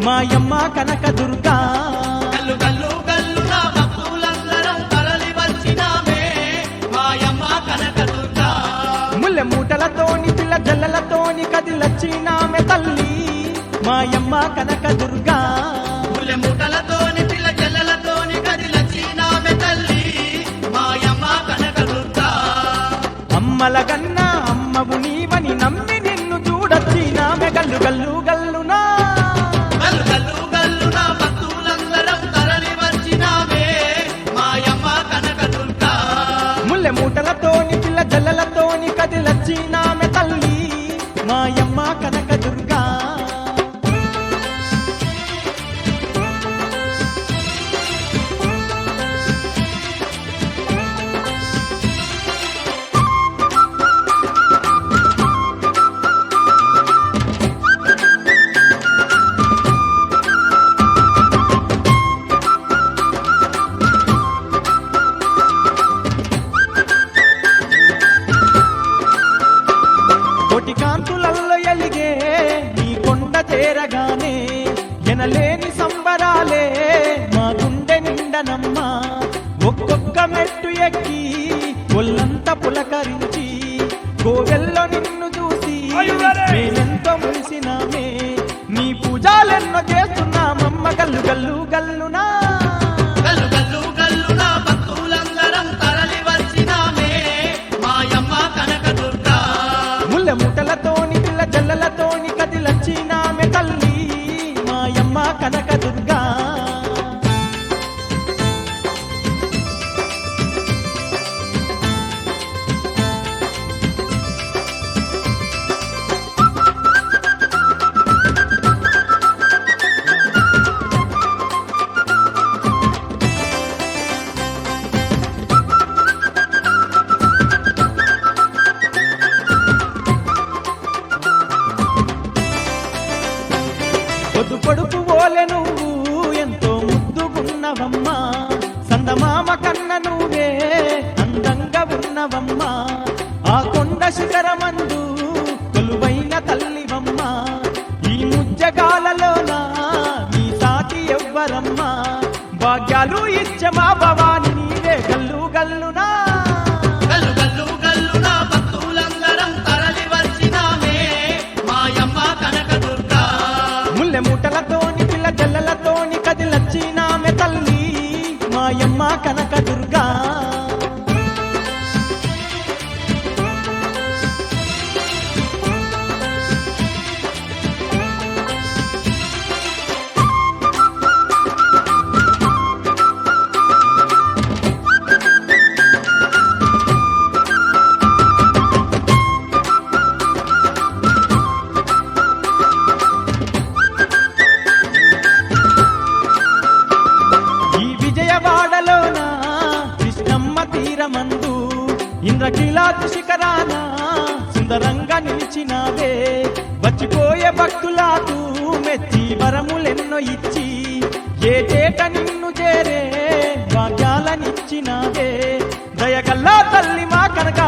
మాయమ్మ కనకదుర్గా గల్లు గల్లు గల్లున భక్తులందరం తరలి వచ్చినామే మాయమ్మ కనకదుర్గా ముల్లె మూటలతోని పిల్ల జల్లలతోని కదిలొచ్చినామె తల్లి మాయమ్మ కనకదుర్గా ముల్లె మూటలతోని పిల్ల జల్లలతోని కదిలొచ్చినామె తల్లి మాయమ్మ కనకదుర్గా అమ్మల గన్న అమ్మవు నీవని నమ్మి నిన్ను చూడొచ్చినామె గల్లు గల్లు గల్లునా గల్లు గల్లు గల్లున భక్తులందరం తరలి వచ్చినామే మాయమ్మ కనకదుర్గా ముల్లె మూటలతోని పిల్ల జల్లలతోని కదిలొచ్చినామె తల్లి మాయమ్మ కనకదుర్గా కోటి కాంతులల్లో ఎలిగే నీ కొండ చేరగానే ఎనలేని సంబరాలే మా గుండె నిండనమ్మా ఒక్కొక్క మెట్టు ఎక్కి ఒళ్ళంతా పులకరించి కోవెల్లో నిన్ను చూసి మేమెంతో మురిసినామే నీ పూజాలెన్నో చేస్తున్నామమ్మ గల్లు గల్లు గల్లునా గల్లు గల్లు గల్లున భక్తులందరం తరలి వచ్చినామే మాయమ్మ కనకదుర్గా ముల్లె ముట్టలతోని పిల్ల జల్లలతోని కదిలొచ్చినామె తల్లి మాయమ్మ కనకదుర్గా పొద్దు పొడుపు ఓలె నువ్వు ఎంతో ముద్దుగున్నవమ్మా సందమామ కన్న నువ్వే అందంగా ఉన్నవమ్మా ఆ కొండ శిఖరమందు కొలువైన తల్లివమ్మా ఈ ముజ్జగాలలోన నీ సాటి ఎవ్వరమ్మా భాగ్యాలు ఇచ్చే మా భవాని నీవే గల్లు గల్లునా గల్లు గల్లు గల్లున భక్తులందరం తరలి వచ్చినామే మాయమ్మ కనకదుర్గా ముల్లె మూటలతోని పిల్ల జల్లలతోని కదిలొచ్చినామె తల్లి మాయమ్మ కనకదుర్గా ఈ విజయవాడలోన కృష్ణమ్మ తీరమందు ఇంద్రకీలాద్రి శిఖరాన సుందరంగా నిలిచినావే వచ్చిపోయే భక్తులకు మెచ్చి వరములెన్నో ఇచ్చి ఏటేట నిన్ను చేరే భాగ్యాలనిచ్చినావే దయగల్లా తల్లి మా కనక